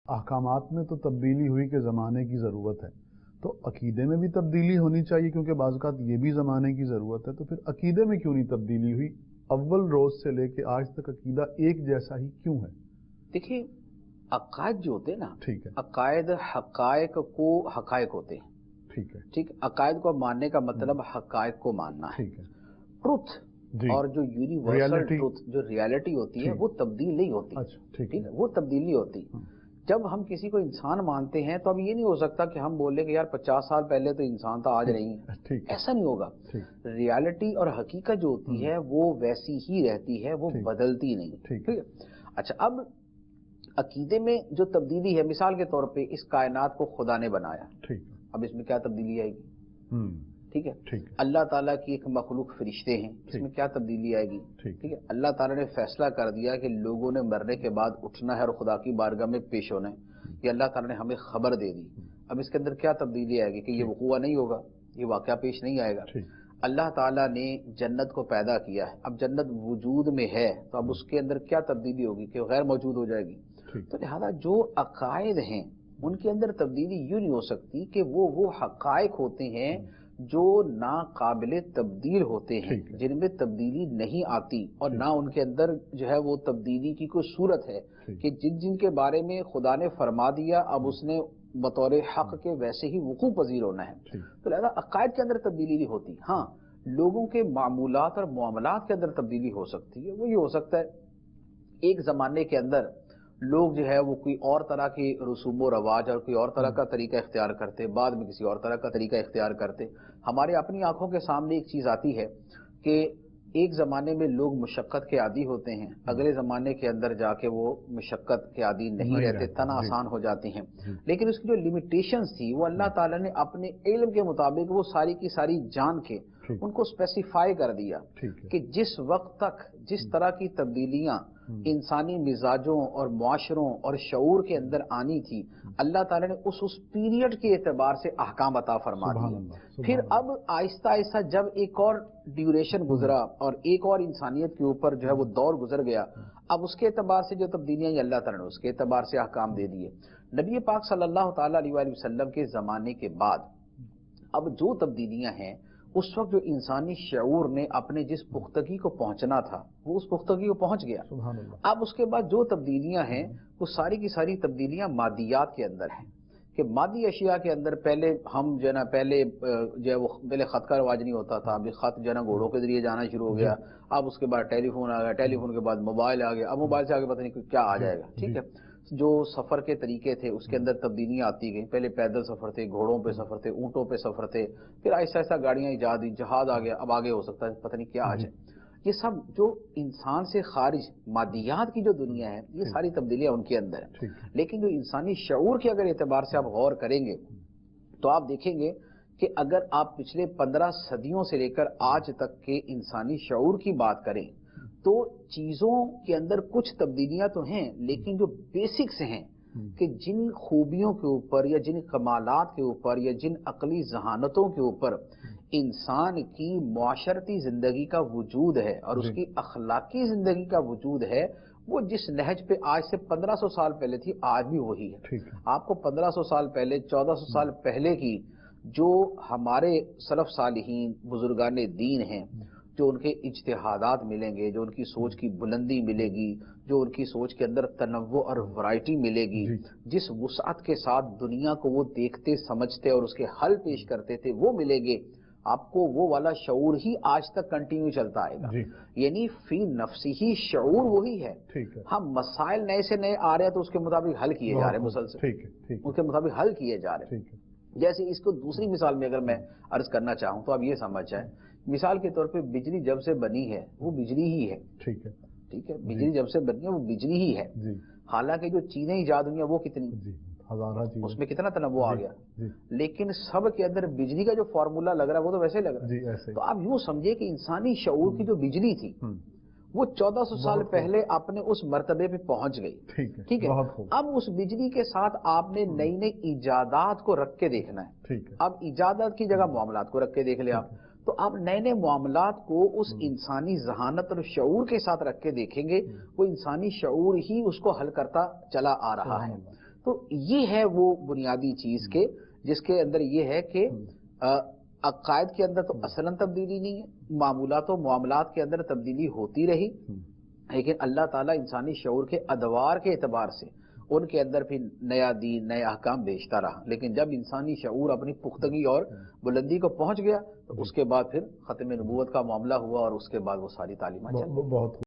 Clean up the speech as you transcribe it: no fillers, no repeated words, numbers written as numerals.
अहकामात में तो तब्दीली हुई कि ज़माने की ज़रूरत है, तो अकीदे में भी तब्दीली होनी चाहिए क्योंकि बाज़ औक़ात ये भी ज़माने की ज़रूरत है, तो फिर अकीदे में क्यों नहीं तब्दीली हुई? अव्वल रोज़ से लेके आज तक अकीदा एक जैसा ही क्यों है? देखिए, अकायद जो होते हैं ना, ठीक है, अकायद हकायक को हकायक होते हैं। ठीक है, ठीक, अकायद को मानने का मतलब हकायक को मानना है। ठीक है ट्रुथ जी, और जो यूनिवर्सल रियलिटी, ट्रुथ, जो रियलिटी होती है, ठीक, वो तब्दील नहीं होती। अच्छा ठीक ठीक है, है, वो तब्दील नहीं होती। जब हम किसी को इंसान मानते हैं तो अब ये नहीं हो सकता कि हम बोले कि यार 50 साल पहले तो इंसान था, आज नहीं है। ठीक है, ऐसा नहीं होगा। ठीक, रियलिटी और हकीकत जो होती है वो वैसी ही रहती है, वो ठीक, बदलती नहीं। ठीक ठीक है। अच्छा, अब अकीदे में जो तब्दीली है, मिसाल के तौर पे इस कायनात को खुदा ने बनाया, ठीक, अब इसमें क्या तब्दीली आएगी? ठीक है। ठीक, अल्लाह ताला की एक मखलूक फरिश्ते हैं, इसमें क्या तब्दीली आएगी? ठीक, ठीक है। अल्लाह ताला ने फैसला कर दिया कि लोगों ने मरने के बाद उठना है और खुदा की बारगाह में पेश होना है, ये अल्लाह ताला ने हमें खबर दे दी। अब इसके अंदर क्या तब्दीली आएगी कि ये वक़ूआ नहीं होगा, ये वाक़या पेश नहीं आएगा। अल्लाह ताला ने जन्नत को पैदा किया है, अब जन्नत वजूद में है तो अब उसके अंदर क्या तब्दीली होगी कि गैर मौजूद हो जाएगी। तो लिहाजा जो अकायद हैं उनके अंदर तब्दीली यूँ नहीं हो सकती कि वो हकायक होते हैं जो नाकाबिले तब्दील होते हैं, जिनमें तब्दीली नहीं आती और ना उनके अंदर जो है वो तब्दीली की कोई सूरत है कि जिनके बारे में खुदा ने फरमा दिया अब उसने बतौर हक के वैसे ही वकूफ़ पजीर होना है। तो लिहाजा अकायद के अंदर तब्दीली नहीं होती। हाँ, लोगों के मामूलात और मुआमलात के अंदर तब्दीली हो सकती है। वो ये हो सकता है एक ज़माने के अंदर लोग जो है वो कोई और तरह के रसूम व रवाज और कोई और तरह का तरीका इख्तियार करते, बाद में किसी और तरह का तरीका इख्तियार करते। हमारे अपनी आंखों के सामने एक चीज़ आती है कि एक ज़माने में लोग मुशक्क़त के आदी होते हैं, अगले ज़माने के अंदर जाके वो मुशक्क़त के आदी नहीं रहते, तना आसान हो जाती हैं। लेकिन उसकी जो लिमिटेशंस थी वो अल्लाह ताला ने अपने इल्म के मुताबिक वो सारी की सारी जान के उनको स्पेसिफाई कर दिया कि जिस वक्त तक जिस तरह की तब्दीलियां इंसानी मिजाजों और मुआशरों और शऊर के अंदर आनी थी, अल्लाह ताला ने उस पीरियड के एतबार से अहकाम अता फरमा दिए। फिर अब आहिस्ता आहिस्ता जब एक और ड्यूरेशन गुजरा और एक और इंसानियत के ऊपर जो है वो दौर गुजर गया, अब उसके एतबार से जो तब्दीलियां अल्लाह ताला ने उसके एतबार से अहकाम दे दिए। नबी पाक सल्लल्लाहु ताला अलैहि वसल्लम के ज़माने के बाद अब जो तब्दीलियां हैं, उस वक्त जो इंसानी शऊर ने अपने जिस पुख्तगी को पहुंचना था वो उस पुख्तगी को पहुंच गया। अब उसके बाद जो तब्दीलियां हैं वो सारी की सारी तब्दीलियां मादियात के अंदर हैं कि मादी अशिया के अंदर पहले हम जो है ना पहले जो है वो पहले खत का रवाज नहीं होता था, अभी खत जो है ना घोड़ों के जरिए जाना शुरू हो गया। अब उसके बाद टेलीफोन आ गया, टेलीफोन के बाद मोबाइल आ गया, अब मोबाइल से आगे पता नहीं क्या आ जाएगा। ठीक है, जो सफ़र के तरीके थे उसके अंदर तब्दीलियाँ आती गई। पहले पैदल सफ़र थे, घोड़ों पे सफ़र थे, ऊँटों पे सफ़र थे, फिर आहिस्ता आहिस्ता गाड़ियाँ ईजाद हुई, जहाज़ आ गया, अब आगे हो सकता है पता नहीं क्या आ जाए। ये सब जो इंसान से खारिज मादियात की जो दुनिया है, ये सारी तब्दीलियाँ उनके अंदर है। लेकिन जो इंसानी शऊर के अगर एतबार से आप गौर करेंगे तो आप देखेंगे कि अगर आप पिछले 15 सदियों से लेकर आज तक के इंसानी शऊर की बात करें तो चीज़ों के अंदर कुछ तब्दीलियां तो हैं, लेकिन जो बेसिक्स हैं कि जिन खूबियों के ऊपर या जिन कमालात के ऊपर या जिन अकली जहानतों के ऊपर इंसान की मुआशरती ज़िंदगी का वजूद है और उसकी अखलाकी ज़िंदगी का वजूद है, वो जिस नहज पे आज से 1500 साल पहले थी आज भी वही है। आपको 1500 साल पहले 1400 साल पहले की जो हमारे सलफ सालिहीन बुजुर्गाने दीन हैं, जो उनके इज्तिहादात मिलेंगे, जो उनकी सोच की बुलंदी मिलेगी, जो उनकी सोच के अंदर तनव्वु और वैरायटी मिलेगी, जिस वुसअत के साथ दुनिया को वो देखते समझते और उसके हल पेश करते थे वो मिलेंगे आपको। वो वाला शऊर ही आज तक कंटिन्यू चलता आएगा, यानी फी नफ्सी ही शऊर वही है। हम मसाइल नए से नए आ रहे हैं तो उसके मुताबिक हल किए जा रहे हैं, मुसलसल उसके मुताबिक हल किए जा रहे हैं। जैसे इसको दूसरी मिसाल में अगर मैं अर्ज करना चाहूँ तो आप ये समझ जाए, मिसाल के तौर पे बिजली जब से बनी है वो बिजली ही है। ठीक है, बिजली जब से बनी है वो बिजली ही है। हालांकि जो चीजें ईजाद हुई हैं वो कितनी, उसमें कितना तनव्वु आ गया, लेकिन सब के अंदर बिजली का जो फॉर्मूला लग रहा है वो तो वैसे ही लग रहा है। तो आप यूं समझिए कि इंसानी शऊर की जो बिजली थी वो 1400 साल पहले अपने उस मर्तबे पे पहुंच गई। ठीक है, अब उस बिजली के साथ आपने नई नई इजादात को रख के देखना है। अब इजादात की जगह मामलात को रख के देख लिया, तो आप नए नए मामलात को उस इंसानी जहानत और शऊर के साथ रख के देखेंगे, वो इंसानी शऊर ही उसको हल करता चला आ रहा है। تو یہ ہے وہ بنیادی چیز کے جس کے اندر یہ ہے کہ عقائد کے اندر تو اصلاً تبدیلی نہیں ہے، معمولات و معاملات کے اندر تبدیلی ہوتی رہی، لیکن اللہ تعالیٰ انسانی شعور کے ادوار کے اعتبار سے ان کے اندر پھر نیا دین نئے احکام بھیجتا رہا، لیکن جب انسانی شعور اپنی پختگی اور بلندی کو پہنچ گیا تو اس کے بعد پھر ختم نبوت کا معاملہ ہوا اور اس کے بعد وہ ساری تعلیمات چل بہت